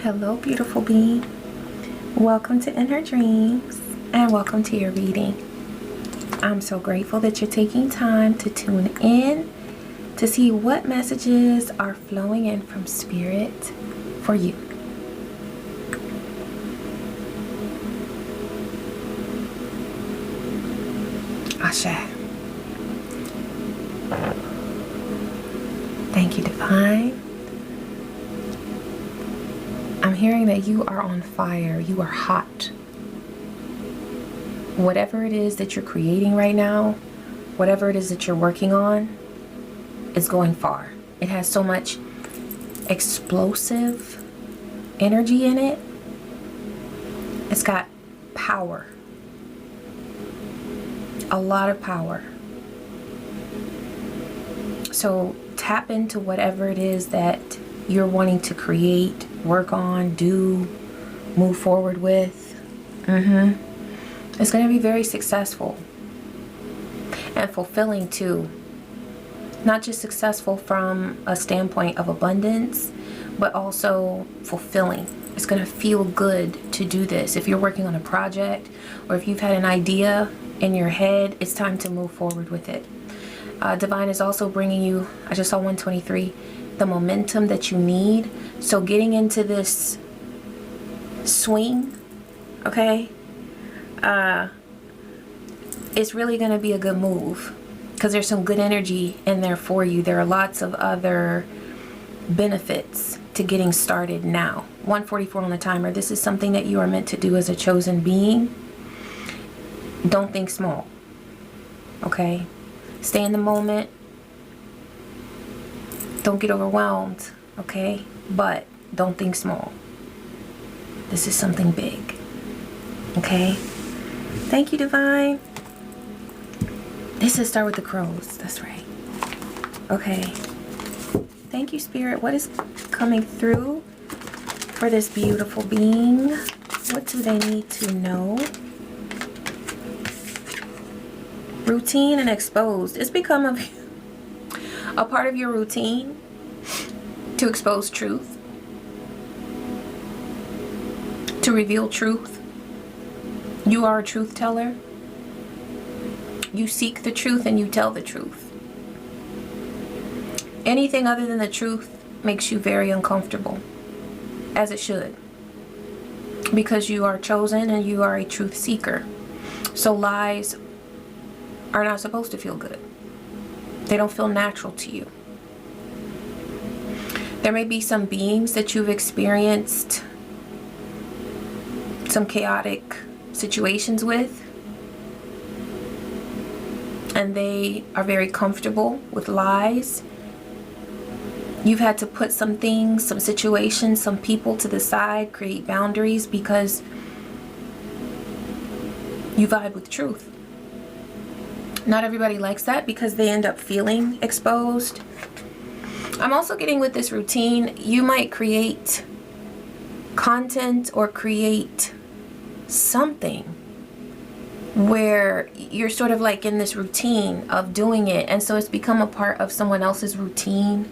Hello, beautiful being. Welcome to Inner Dreams and welcome to your reading. I'm so grateful that you're taking time to tune in to see what messages are flowing in from Spirit for you. Ashe. Thank you, Divine. I'm hearing that you are on fire. You are hot. Whatever it is that you're creating right now, whatever it is that you're working on, is going far. It has so much explosive energy in it. It's got power. A lot of power. So tap into whatever it is that you're wanting to create, work on, do, move forward with. It's going to be very successful and fulfilling too. Not just successful from a standpoint of abundance, but also fulfilling. It's going to feel good to do this. If you're working on a project or if you've had an idea in your head, it's time to move forward with it. Divine is also bringing you, I just saw 123, the momentum that you need. So getting into this swing, okay, it's really going to be a good move because there's some good energy in there for you. There are lots of other benefits to getting started now. 144 on the timer. This is something that you are meant to do as a chosen being. Don't think small, okay? Stay in the moment. Don't get overwhelmed, okay? But don't think small. This is something big, okay? Thank you, Divine. This is Start with the Crows. That's right. Okay. Thank you, Spirit. What is coming through for this beautiful being? What do they need to know? Routine and exposed. It's become a part of your routine to expose truth, to reveal truth. You are a truth teller. You seek the truth and you tell the truth. Anything other than the truth makes you very uncomfortable, as it should, because you are chosen and you are a truth seeker. So lies are not supposed to feel good. They don't feel natural to you. There may be some beings that you've experienced some chaotic situations with, and they are very comfortable with lies. You've had to put some things, some situations, some people to the side, create boundaries because you vibe with truth. Not everybody likes that because they end up feeling exposed. I'm also getting with this routine, you might create content or create something where you're sort of like in this routine of doing it, and so it's become a part of someone else's routine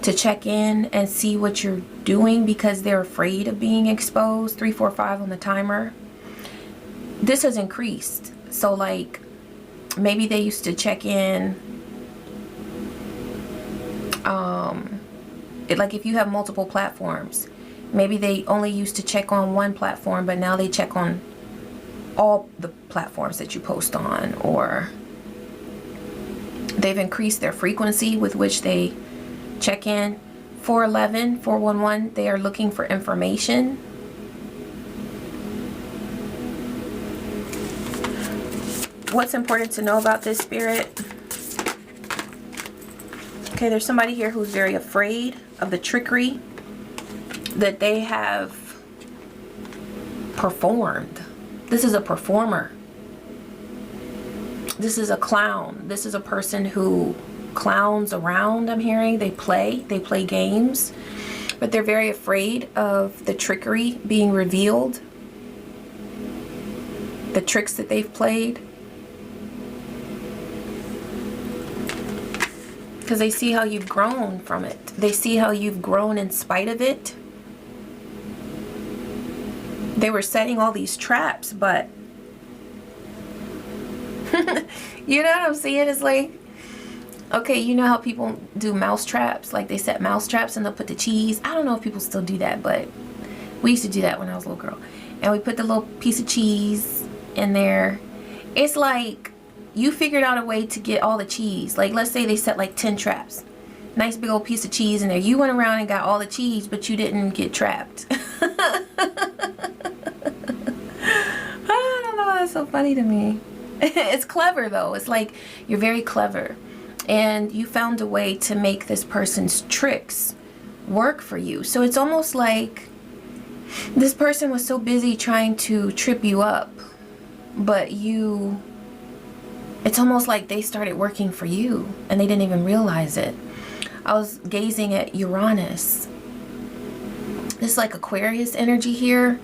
to check in and see what you're doing because they're afraid of being exposed. 345 on the timer. This has increased. So like maybe they used to check in, like if you have multiple platforms, maybe they only used to check on one platform, but now they check on all the platforms that you post on, or they've increased their frequency with which they check in. 411, 411, they are looking for information. What's important to know about this, Spirit? Okay, there's somebody here who's very afraid of the trickery that they have performed. This is a performer. This is a clown. This is a person who clowns around, I'm hearing. They play games, but they're very afraid of the trickery being revealed, the tricks that they've played. Because they see how you've grown from it. They see how you've grown in spite of it. they were setting all these traps, but you know what I'm saying? It's like, okay, you know how people do mouse traps? Like they set mouse traps and they'll put the cheese. I don't know if people still do that, but we used to do that when I was a little girl. And we put the little piece of cheese in there. It's like you figured out a way to get all the cheese. Like let's say they set like 10 traps. Nice big old piece of cheese in there. You went around and got all the cheese, but you didn't get trapped. I don't know, that's so funny to me. It's clever though. It's like you're very clever. And you found a way to make this person's tricks work for you. So it's almost like this person was so busy trying to trip you up, but it's almost like they started working for you and they didn't even realize it. I was gazing at Uranus. It's like Aquarius energy here.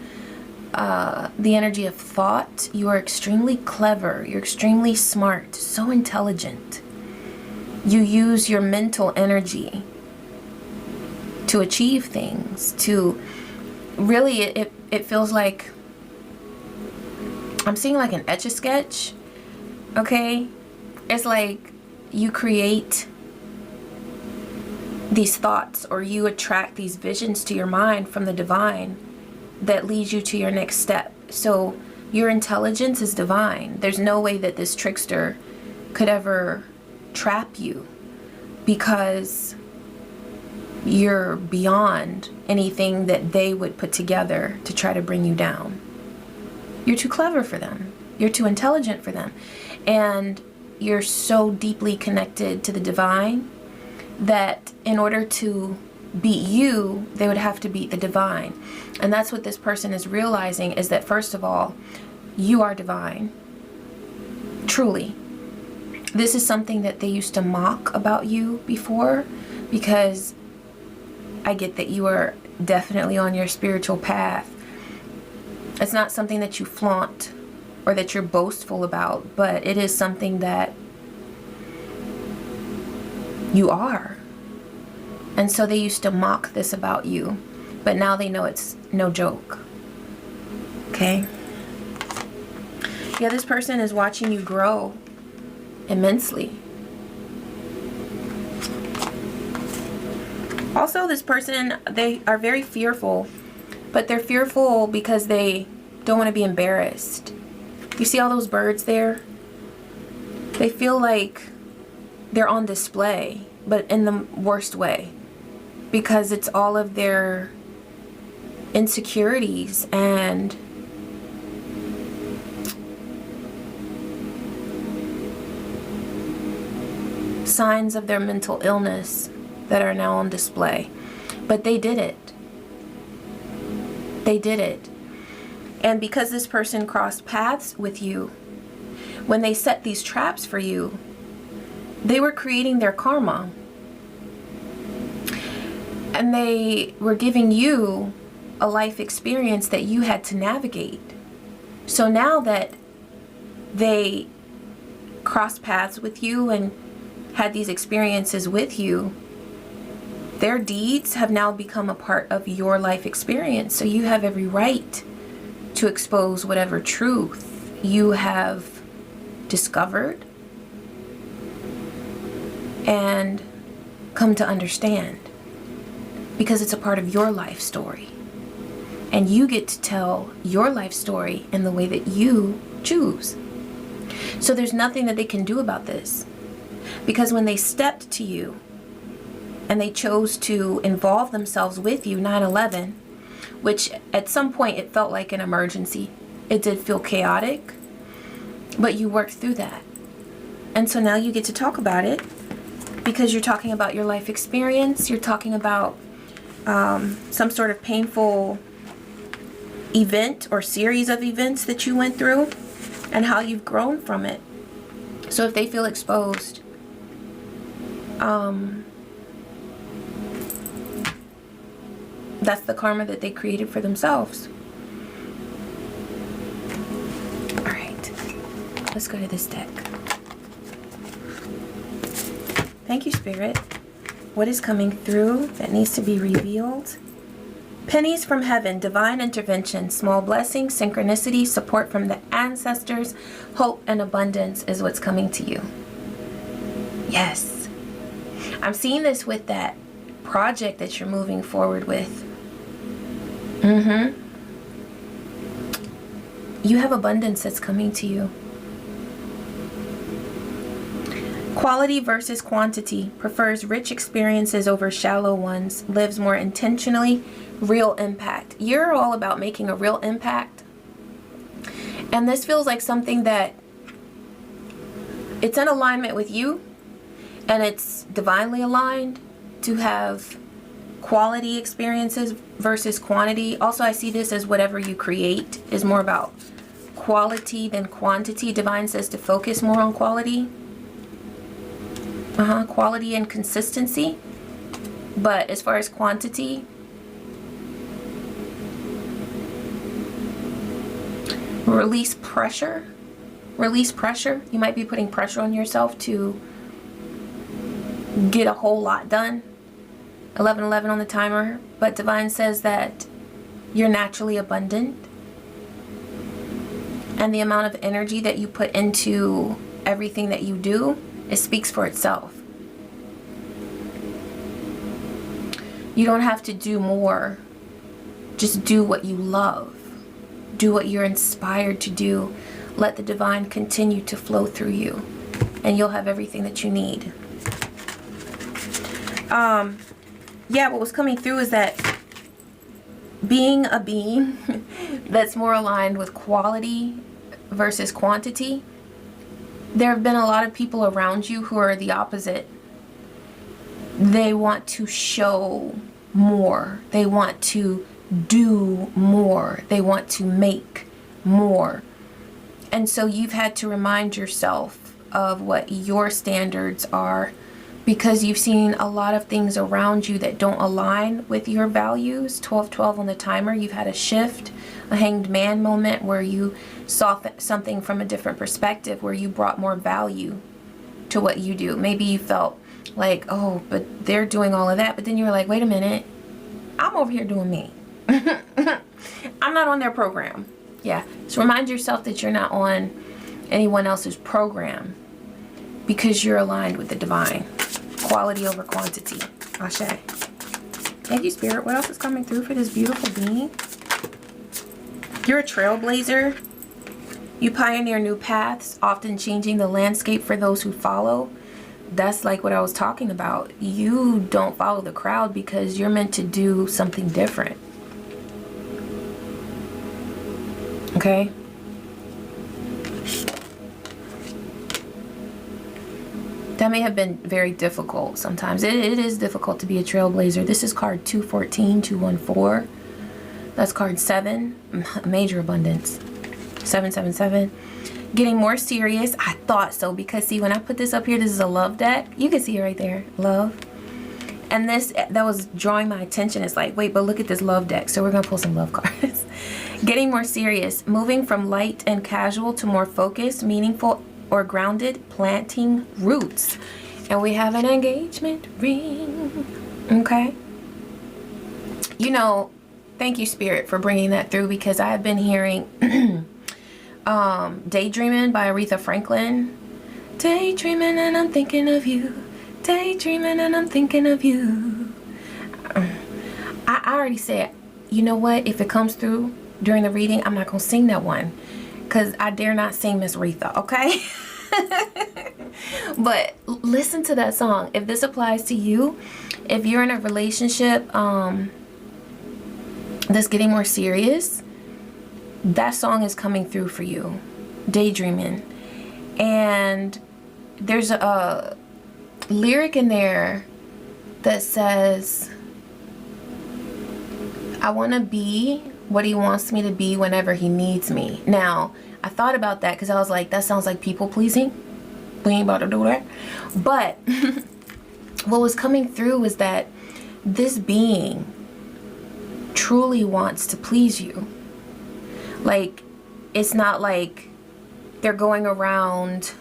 The energy of thought. You are extremely clever. You're extremely smart. So intelligent. You use your mental energy to achieve things. To really, it feels like I'm seeing like an Etch-a-Sketch. Okay? It's like you create these thoughts, or you attract these visions to your mind from the divine that leads you to your next step. So your intelligence is divine. There's no way that this trickster could ever trap you, because you're beyond anything that they would put together to try to bring you down. You're too clever for them. You're too intelligent for them. And you're so deeply connected to the divine that in order to beat you, they would have to beat the divine. And that's what this person is realizing, is that first of all, you are divine. Truly. This is something that they used to mock about you before, because I get that you are definitely on your spiritual path. It's not something that you flaunt or that you're boastful about, but it is something that you are. And so they used to mock this about you, but now they know it's no joke. Okay? Yeah, this person is watching you grow immensely. Also, this person, they are very fearful, but they're fearful because they don't want to be embarrassed. You see all those birds there? They feel like they're on display, but in the worst way, because it's all of their insecurities and signs of their mental illness that are now on display. But they did it. They did it. And because this person crossed paths with you, when they set these traps for you, they were creating their karma. And they were giving you a life experience that you had to navigate. So now that they crossed paths with you and had these experiences with you, their deeds have now become a part of your life experience. So you have every right to expose whatever truth you have discovered and come to understand, because it's a part of your life story. And you get to tell your life story in the way that you choose. So there's nothing that they can do about this. Because when they stepped to you and they chose to involve themselves with you, 9/11, which at some point it felt like an emergency. It did feel chaotic, but you worked through that. And so now you get to talk about it, because you're talking about your life experience. You're talking about some sort of painful event or series of events that you went through and how you've grown from it. So if they feel exposed, that's the karma that they created for themselves. Alright, let's go to this deck. Thank you, Spirit. What is coming through that needs to be revealed Pennies from heaven, divine intervention, small blessings, synchronicity, support from the ancestors, hope and abundance is what's coming to you. Yes. I'm seeing this with that project that you're moving forward with. You have abundance that's coming to you. Quality versus quantity, prefers rich experiences over shallow ones, lives more intentionally, real impact. You're all about making a real impact. And this feels like something that it's in alignment with you, and it's divinely aligned to have quality experiences versus quantity. Also, I see this as whatever you create is more about quality than quantity. Divine says to focus more on quality. Quality and consistency. But as far as quantity, release pressure. Release pressure. You might be putting pressure on yourself to get a whole lot done. 1111 on the timer. But Divine says that you're naturally abundant. And the amount of energy that you put into everything that you do, it speaks for itself. You don't have to do more. Just do what you love. Do what you're inspired to do. Let the divine continue to flow through you, and you'll have everything that you need. Yeah, what was coming through is that being a being that's more aligned with quality versus quantity, there have been a lot of people around you who are the opposite. They want to show more. They want to do more. They want to make more. And so you've had to remind yourself of what your standards are, because you've seen a lot of things around you that don't align with your values. 1212 on the timer. You've had a shift, a hanged man moment where you saw something from a different perspective, where you brought more value to what you do. Maybe you felt like, oh, but they're doing all of that. But then you were like, wait a minute, I'm over here doing me. I'm not on their program. Yeah. So remind yourself that you're not on anyone else's program, because you're aligned with the divine. Quality over quantity. Ashe. Thank you, Spirit. What else is coming through for this beautiful being? You're a trailblazer. You pioneer new paths, often changing the landscape for those who follow. That's like what I was talking about. You don't follow the crowd because you're meant to do something different. Okay? That may have been very difficult sometimes. It is difficult to be a trailblazer. This is card 214, 214. That's card 7, major abundance. 777. Getting more serious. I thought so, because see, when I put this up here, this is a love deck. You can see it right there, love. And this, that was drawing my attention. It's like, wait, but look at this love deck. So we're gonna pull some love cards. Getting more serious. Moving from light and casual to more focused, meaningful, or grounded, planting roots. And we have an engagement ring. Okay. You know, thank you, Spirit, for bringing that through, because I have been hearing Daydreaming by Aretha Franklin. Daydreaming and I'm thinking of you. Daydreaming and I'm thinking of you. I already said, you know what? If it comes through during the reading, I'm not going to sing that one, because I dare not sing Miss Aretha, okay? But listen to that song. If this applies to you, if you're in a relationship that's getting more serious, that song is coming through for you. Daydreaming. And there's a lyric in there that says, I want to be what he wants me to be whenever he needs me. Now, I thought about that because I was like, that sounds like people pleasing. We ain't about to do that. But what was coming through was that this being truly wants to please you. Like, it's not like they're going around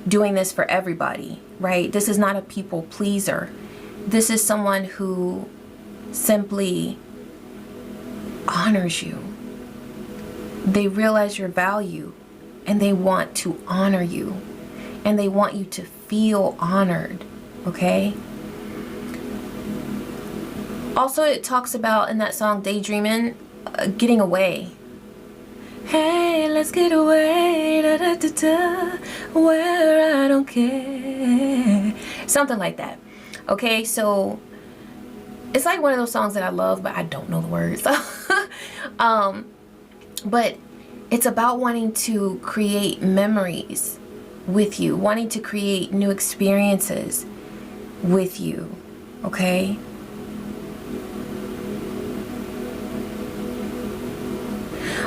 doing this for everybody, right? This is not a people pleaser. This is someone who simply honors you. They realize your value and they want to honor you. And they want you to feel honored, okay? Also, it talks about in that song, Daydreaming, getting away. Hey, let's get away, da, da, da, da, where I don't care. Something like that. Okay, so it's like one of those songs that I love, but I don't know the words. But it's about wanting to create memories with you, wanting to create new experiences with you, okay?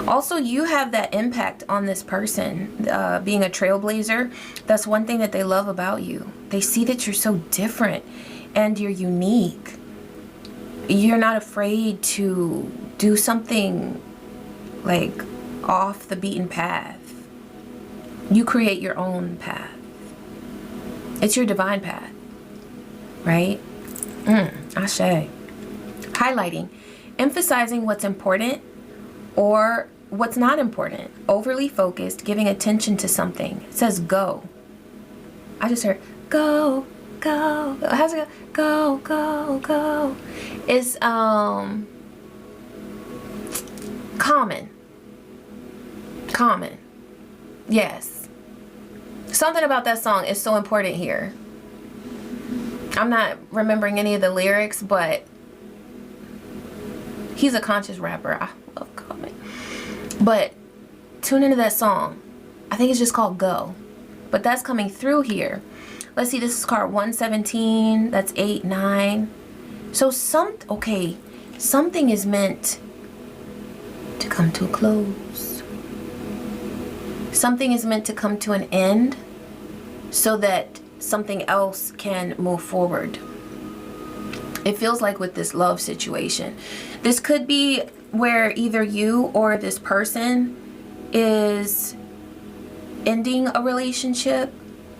Also, you have that impact on this person, being a trailblazer. That's one thing that they love about you. They see that you're so different and you're unique. You're not afraid to do something like off the beaten path. You create your own path. It's your divine path, right? Ashe. Highlighting, emphasizing what's important or what's not important. Overly focused, giving attention to something. It says go. I just heard go, go. How's it go? Go, go, go. It's common. Common. Yes. Something about that song is so important here. I'm not remembering any of the lyrics, but he's a conscious rapper. I love Common. But tune into that song. I think it's just called Go. But that's coming through here. Let's see, this is card 117. That's 8, 9. So something is meant to come to a close. Something is meant to come to an end so that something else can move forward. It feels like with this love situation. This could be where either you or this person is ending a relationship,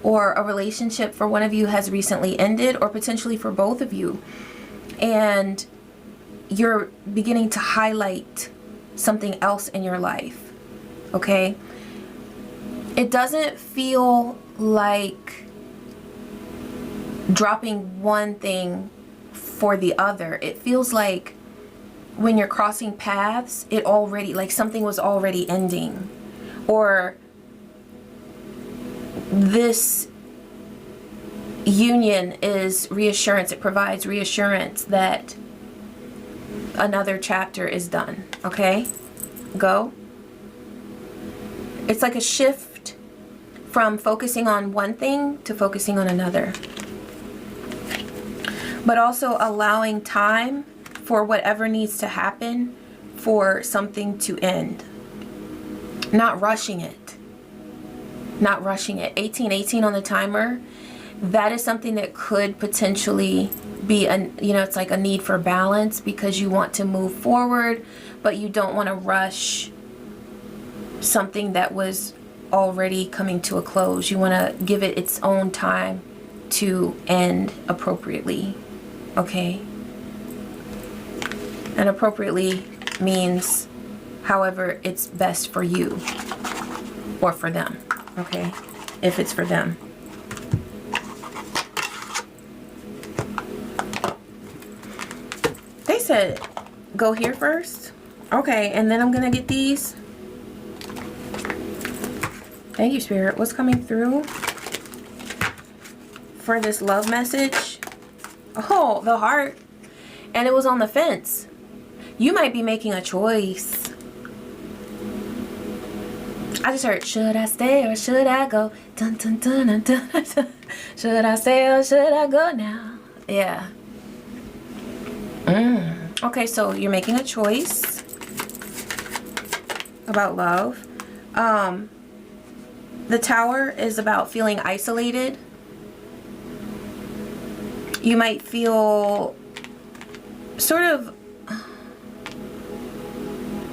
or a relationship for one of you has recently ended, or potentially for both of you. And you're beginning to highlight something else in your life, okay? It doesn't feel like dropping one thing for the other. It feels like when you're crossing paths, it already, like something was already ending. Or this union is reassurance. It provides reassurance that another chapter is done. Okay? Go. It's like a shift from focusing on one thing to focusing on another. But also allowing time for whatever needs to happen for something to end. Not rushing it. Not rushing it. 1818 on the timer. That is something that could potentially be, it's like a need for balance, because you want to move forward, but you don't want to rush something that was already coming to a close. You want to give it its own time to end appropriately. Okay? And appropriately means however it's best for you or for them. Okay? If it's for them. They said go here first. Okay, and then I'm gonna get these. Thank you, Spirit. What's coming through for this love message? Oh, the heart. And it was on the fence. You might be making a choice. I just heard, should I stay or should I go? Dun, dun, dun, dun, dun, dun. Should I stay or should I go now? Yeah. Okay, so you're making a choice about love. The Tower is about feeling isolated. You might feel sort of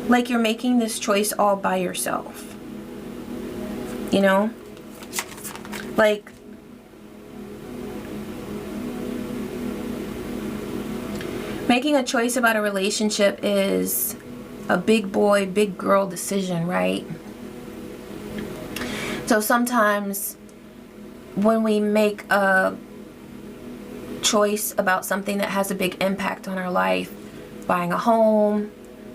like you're making this choice all by yourself. You know? Like, making a choice about a relationship is a big boy, big girl decision, right? So sometimes when we make a choice about something that has a big impact on our life, buying a home,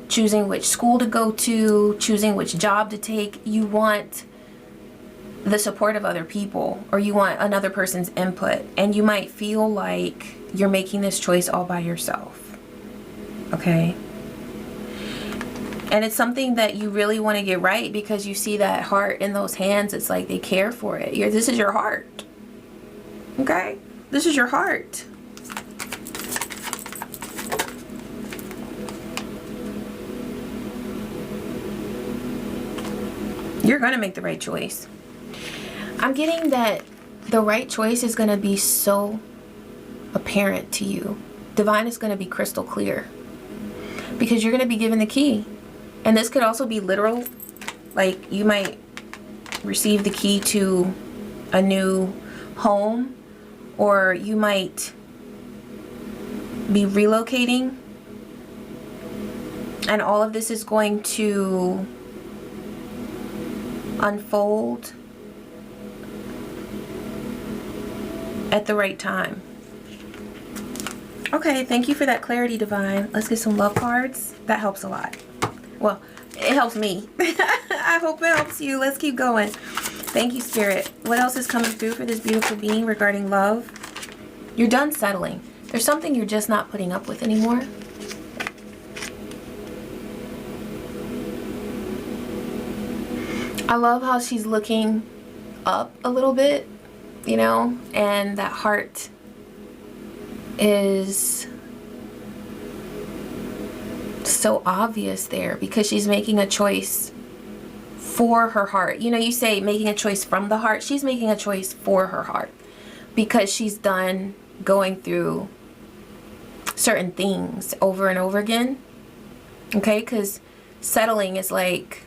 choosing which school to go to, choosing which job to take, you want the support of other people, or you want another person's input, and you might feel like you're making this choice all by yourself. Okay? And it's something that you really want to get right, because you see that heart in those hands. It's like they care for it. This is your heart. Okay? This is your heart. You're going to make the right choice. I'm getting that the right choice is going to be so apparent to you. Divine is going to be crystal clear, because you're going to be given the key. And this could also be literal. Like, you might receive the key to a new home, or you might be relocating, and all of this is going to unfold at the right time. Okay, thank you for that clarity, Divine. Let's get some love cards. That helps a lot. Well, it helps me. I hope it helps you. Let's keep going. Thank you, Spirit. What else is coming through for this beautiful being regarding love? You're done settling. There's something you're just not putting up with anymore. I love how she's looking up a little bit, you know, and that heart is so obvious there, because she's making a choice for her heart. You know, you say making a choice from the heart. She's making a choice for her heart, because she's done going through certain things over and over again. Okay, because settling is like,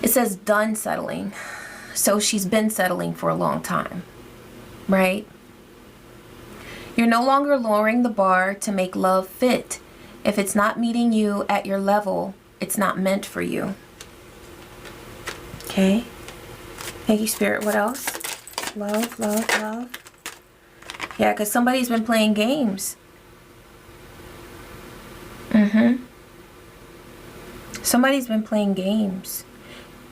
it says done settling. So she's been settling for a long time, right? You're no longer lowering the bar to make love fit. If it's not meeting you at your level, it's not meant for you. Okay. Thank you, Spirit. What else? Love, love, love. Yeah, because somebody's been playing games. Somebody's been playing games.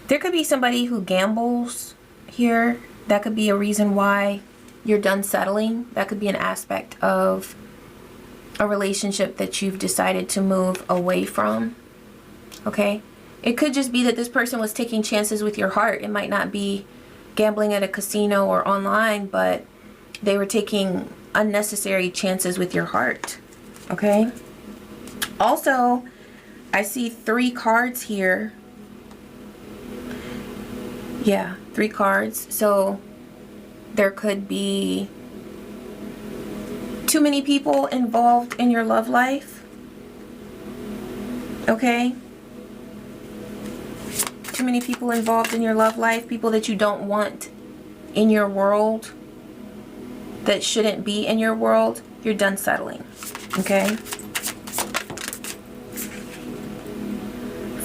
There could be somebody who gambles here. That could be a reason why you're done settling. That could be an aspect of a relationship that you've decided to move away from. Okay? It could just be that this person was taking chances with your heart. It might not be gambling at a casino or online, but they were taking unnecessary chances with your heart. Okay? Also, I see 3 cards here. Yeah, 3 cards. So there could be too many people involved in your love life. Okay? Too many people involved in your love life. People that you don't want in your world, that shouldn't be in your world. You're done settling. Okay?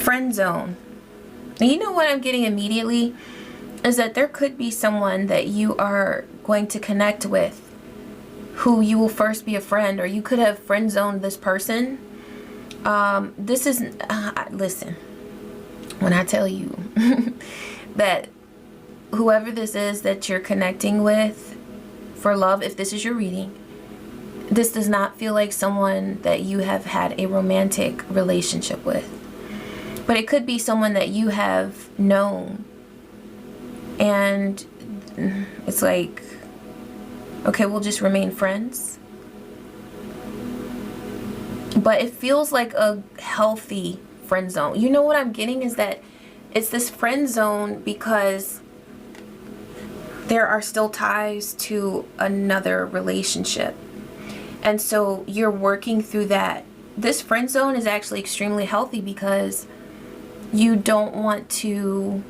Friend zone. And you know what I'm getting immediately is that there could be someone that you are going to connect with who you will first be a friend, or you could have friend zoned this person. This is, listen, when I tell you that whoever this is that you're connecting with for love, if this is your reading, this does not feel like someone that you have had a romantic relationship with. But it could be someone that you have known, and it's like, okay, we'll just remain friends. But it feels like a healthy friend zone. You know what I'm getting is that it's this friend zone because there are still ties to another relationship. And so you're working through that. This friend zone is actually extremely healthy because you don't want to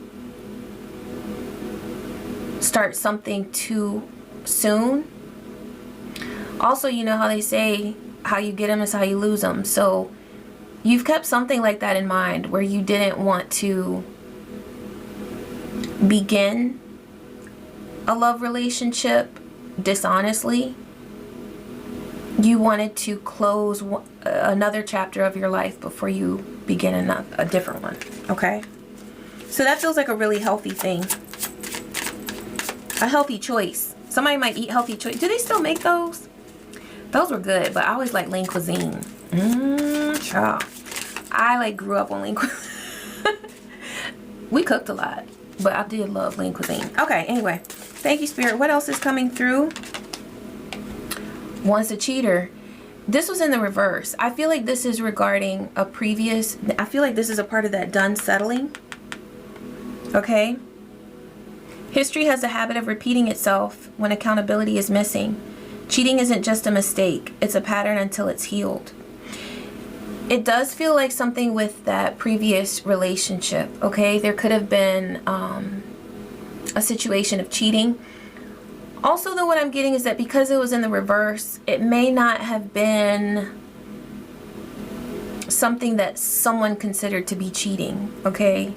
start something too soon. Also, you know how they say, how you get them is how you lose them. So You've kept something like that in mind where you didn't want to begin a love relationship dishonestly. You wanted to close another chapter of your life before you begin a different one, okay? So that feels like a really healthy thing. A healthy choice. Somebody might eat healthy choice. Do they still make those? Those were good, but I always like lean cuisine. Child. I like grew up on lean cuisine. We cooked a lot, but I did love lean cuisine. Okay, anyway. Thank you, Spirit. What else is coming through? Once a cheater. This was in the reverse. I feel like this is regarding a previous... I feel like this is a part of that done settling. Okay? History has a habit of repeating itself when accountability is missing. Cheating isn't just a mistake. It's a pattern until it's healed. It does feel like something with that previous relationship, okay? There could have been a situation of cheating. Also, though, what I'm getting is that because it was in the reverse, it may not have been something that someone considered to be cheating, okay?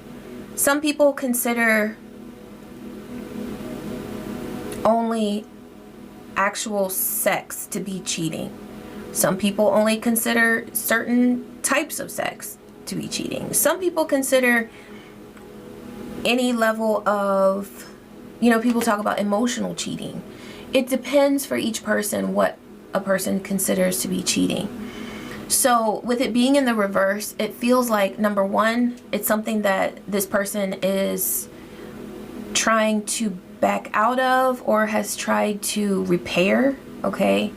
Some people consider only actual sex to be cheating. Some people only consider certain types of sex to be cheating. Some people consider any level of, you know, people talk about emotional cheating. It depends for each person what a person considers to be cheating. So with it being in the reverse, it feels like, number one, it's something that this person is trying to back out of or has tried to repair, okay?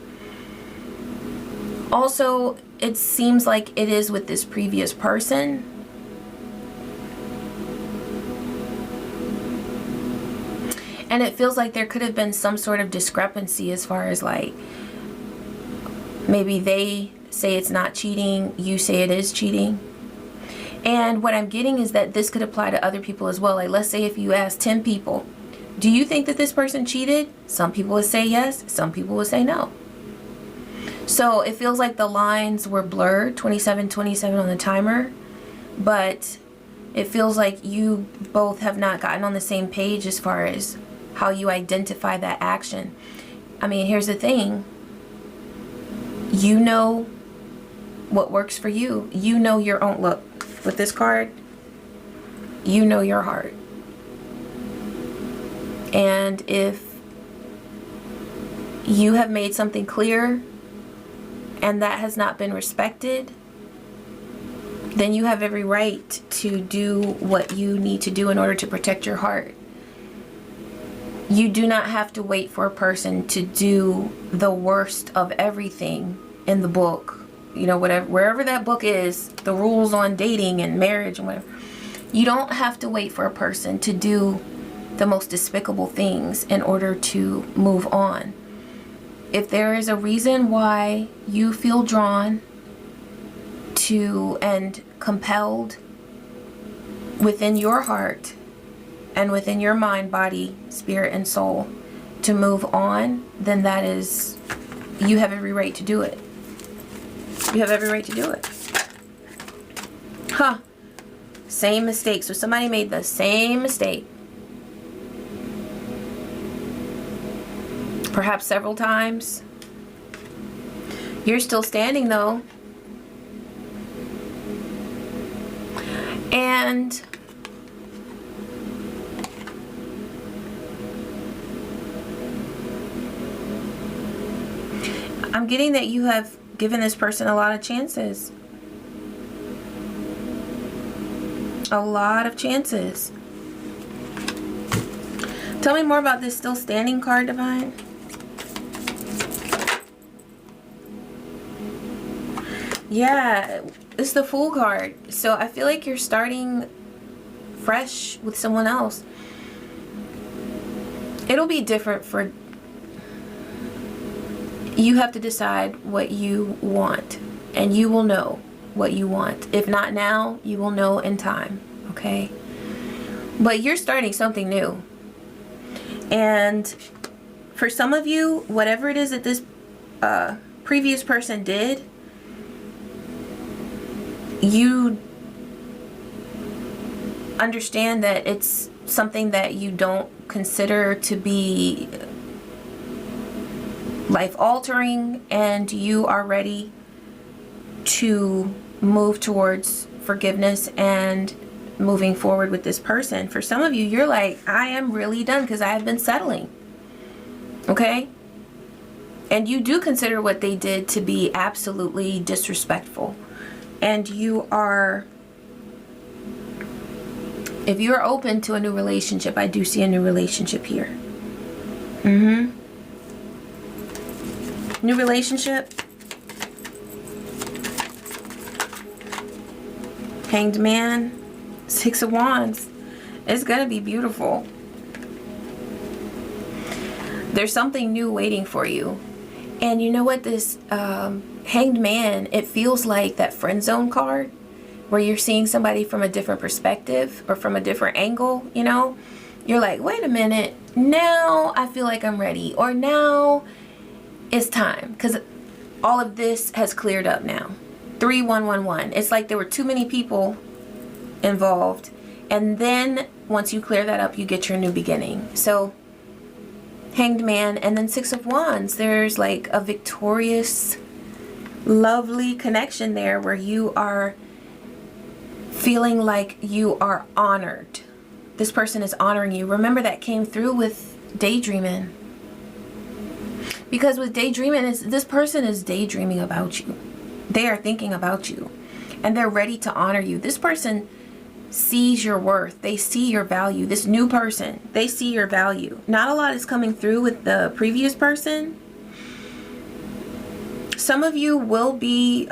Also, it seems like it is with this previous person. And it feels like there could have been some sort of discrepancy as far as like, maybe they say it's not cheating, you say it is cheating. And what I'm getting is that this could apply to other people as well. Like, let's say if you ask 10 people, do you think that this person cheated? Some people would say yes, some people would say no. So it feels like the lines were blurred, 27-27 on the timer, but it feels like you both have not gotten on the same page as far as how you identify that action. I mean, here's the thing. You know what works for you. You know your own, look, with this card, you know your heart. And if you have made something clear and that has not been respected, then you have every right to do what you need to do in order to protect your heart. You do not have to wait for a person to do the worst of everything in the book. You know, whatever, wherever that book is, the rules on dating and marriage and whatever. You don't have to wait for a person to do the most despicable things in order to move on. If there is a reason why you feel drawn to and compelled within your heart and within your mind, body, spirit, and soul to move on, then that is, you have every right to do it. You have every right to do it. Huh. Same mistake. So somebody made the same mistake. Perhaps several times. You're still standing though. And I'm getting that you have given this person a lot of chances. A lot of chances. Tell me more about this still standing card, Divine. Yeah, it's the Fool card. So I feel like you're starting fresh with someone else. It'll be different for... You have to decide what you want. And you will know what you want. If not now, you will know in time. Okay? But you're starting something new. And for some of you, whatever it is that this previous person did, you understand that it's something that you don't consider to be life-altering, and you are ready to move towards forgiveness and moving forward with this person. For some of you, you're like, I am really done because I have been settling. Okay? And you do consider what they did to be absolutely disrespectful. And you are, if you're open to a new relationship, I do see a new relationship here. New relationship. Hanged Man. 6 of Wands. It's gonna be beautiful. There's something new waiting for you. And you know what, this Hanged Man, it feels like that friend zone card where you're seeing somebody from a different perspective or from a different angle, you know? You're like, wait a minute, now I feel like I'm ready, or now it's time, because all of this has cleared up now. 3111. It's like there were too many people involved, and then once you clear that up, you get your new beginning. So Hanged Man, and then 6 of Wands. There's like a victorious, lovely connection there where you are feeling like you are honored. This person is honoring you. Remember, that came through with daydreaming. Because with daydreaming, this person is daydreaming about you. They are thinking about you, and they're ready to honor you. This person sees your worth. They see your value. This new person, they see your value. Not a lot is coming through with the previous person. Some of you will be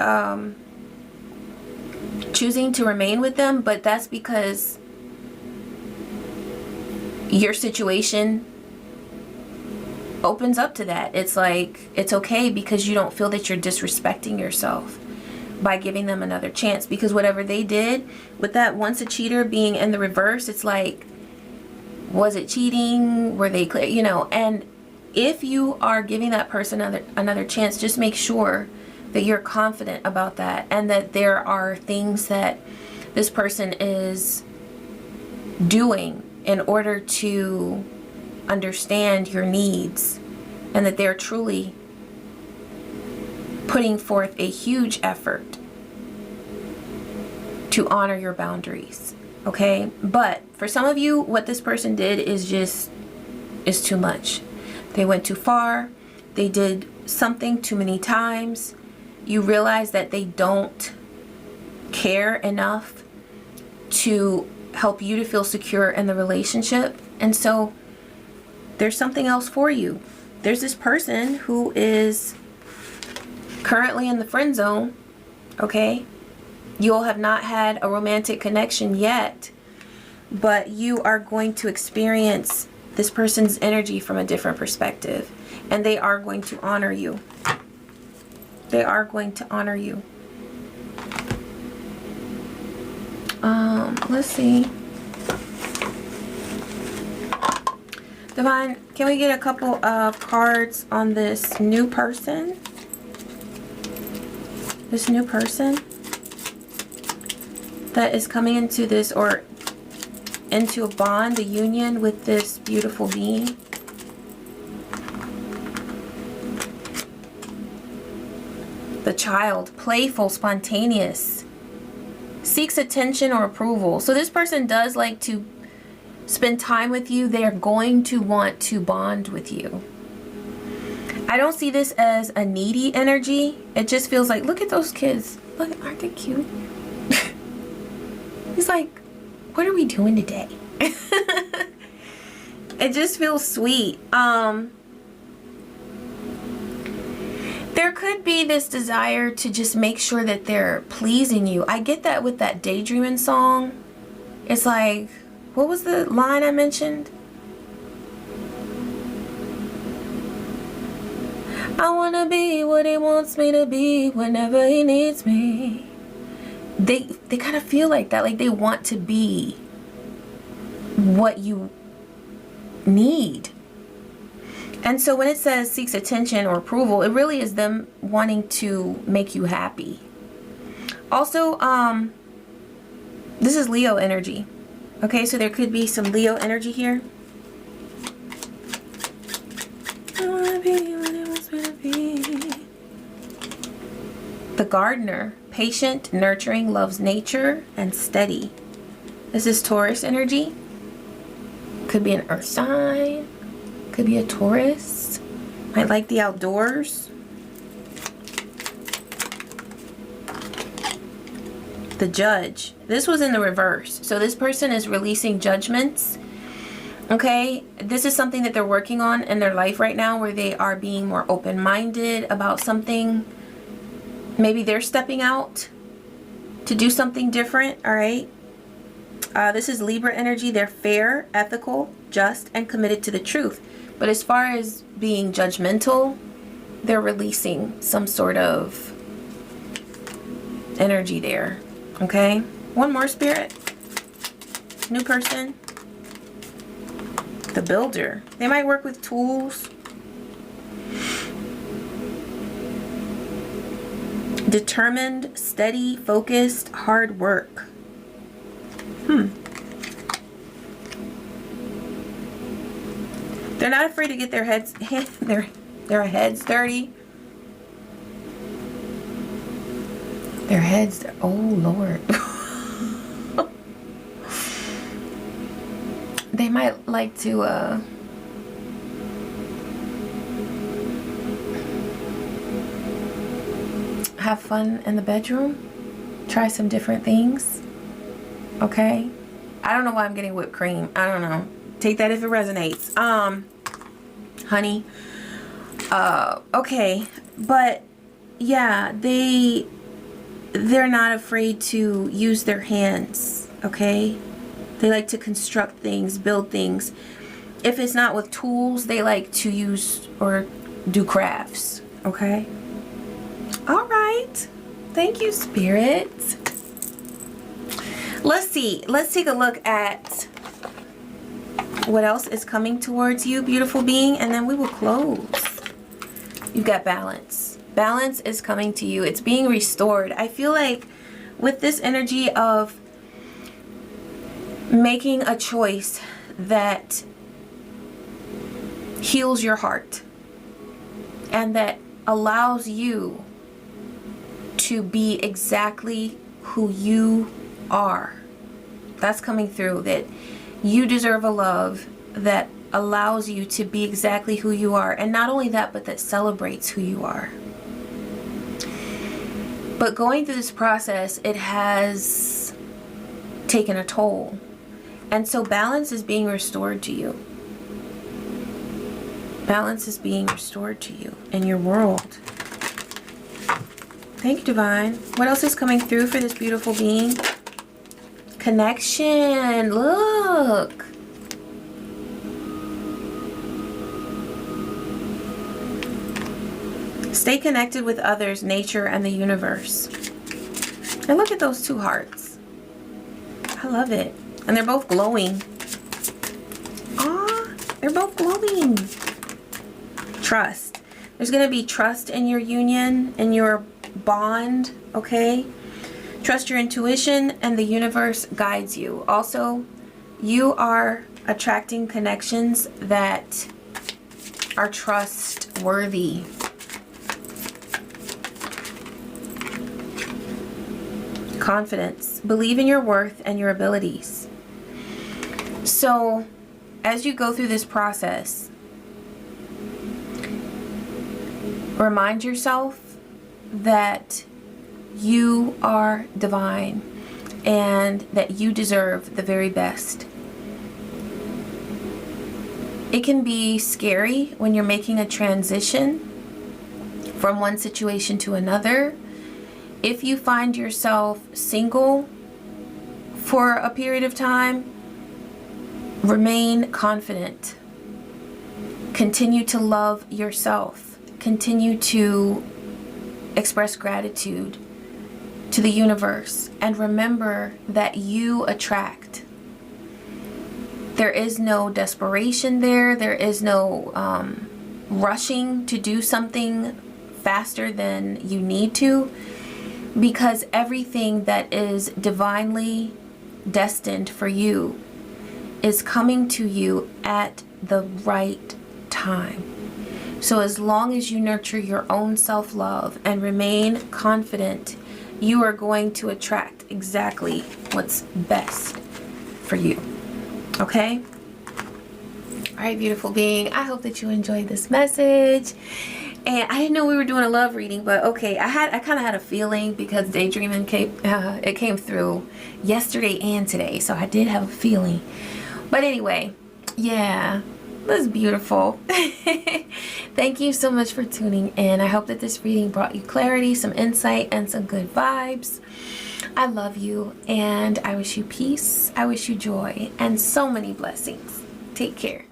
choosing to remain with them, but that's because your situation opens up to that. It's like, it's okay because you don't feel that you're disrespecting yourself by giving them another chance, because whatever they did with that once a cheater being in the reverse, it's like, was it cheating? Were they clear? You know, and if you are giving that person another chance, just make sure that you're confident about that, and that there are things that this person is doing in order to understand your needs, and that they're truly putting forth a huge effort to honor your boundaries. Okay? But for some of you, what this person did is too much. They went too far. They did something too many times. You realize that they don't care enough to help you to feel secure in the relationship. And so there's something else for you. There's this person who is currently in the friend zone, okay? You'll have not had a romantic connection yet, but you are going to experience this person's energy from a different perspective, and they are going to honor you. They are going to honor you. Let's see. Divine, can we get a couple of cards on this new person? This new person that is coming into this, or into a bond, a union with this beautiful being. The child, playful, spontaneous, seeks attention or approval. So this person does like to spend time with you. They are going to want to bond with you. I don't see this as a needy energy. It just feels like, look at those kids. Look, aren't they cute? He's like, what are we doing today? It just feels sweet. There could be this desire to just make sure that they're pleasing you. I get that with that daydreaming song. It's like, what was the line I mentioned? I want to be what he wants me to be whenever he needs me. They kind of feel like that. Like they want to be what you need. And so when it says seeks attention or approval, it really is them wanting to make you happy. Also, this is Leo energy. Okay, so there could be some Leo energy here. The gardener, patient, nurturing, loves nature, and steady. This is Taurus energy. Could be an earth sign. Could be a Taurus. Might like the outdoors. The judge. This was in the reverse. So this person is releasing judgments. Okay, this is something that they're working on in their life right now, where they are being more open-minded about something. Maybe they're stepping out to do something different. All right. This is Libra energy. They're fair, ethical, just, and committed to the truth. But as far as being judgmental, they're releasing some sort of energy there. Okay. One more, Spirit. New person. The builder. They might work with tools. Determined, steady, focused, hard work. They're not afraid to get their heads their heads dirty. Their heads, oh Lord. They might like to have fun in the bedroom, try some different things. Okay, I don't know why I'm getting whipped cream. I don't know, take that if it resonates. Honey. Okay, but yeah, they're not afraid to use their hands. Okay, they like to construct things, build things. If it's not with tools, they like to use or do crafts. Okay. All right. Thank you, Spirit. Let's see. Let's take a look at what else is coming towards you, beautiful being, and then we will close. You've got balance. Balance is coming to you. It's being restored. I feel like with this energy of making a choice that heals your heart and that allows you to be exactly who you are. That's coming through, that you deserve a love that allows you to be exactly who you are. And not only that, but that celebrates who you are. But going through this process, it has taken a toll. And so balance is being restored to you. Balance is being restored to you in your world. Thank you, Divine. What else is coming through for this beautiful being? Connection. Look. Stay connected with others, nature, and the universe. And look at those two hearts. I love it. And they're both glowing. Ah, they're both glowing. Trust. There's going to be trust in your union, in your bond, okay? Trust your intuition, and the universe guides you. Also, you are attracting connections that are trustworthy. Confidence. Believe in your worth and your abilities. So, as you go through this process, remind yourself that you are divine and that you deserve the very best. It can be scary when you're making a transition from one situation to another. If you find yourself single for a period of time, remain confident. Continue to love yourself. Continue to express gratitude to the universe. And remember that you attract. There is no desperation there. There is no rushing to do something faster than you need to. because everything that is divinely destined for you is coming to you at the right time. So as long as you nurture your own self-love and remain confident, you are going to attract exactly what's best for you. Okay? All right, beautiful being. I hope that you enjoyed this message. And I didn't know we were doing a love reading, but okay, I kind of had a feeling because daydreaming came through yesterday and today, so I did have a feeling. But anyway, yeah, that's beautiful. Thank you so much for tuning in. I hope that this reading brought you clarity, some insight, and some good vibes. I love you, and I wish you peace. I wish you joy and so many blessings. Take care.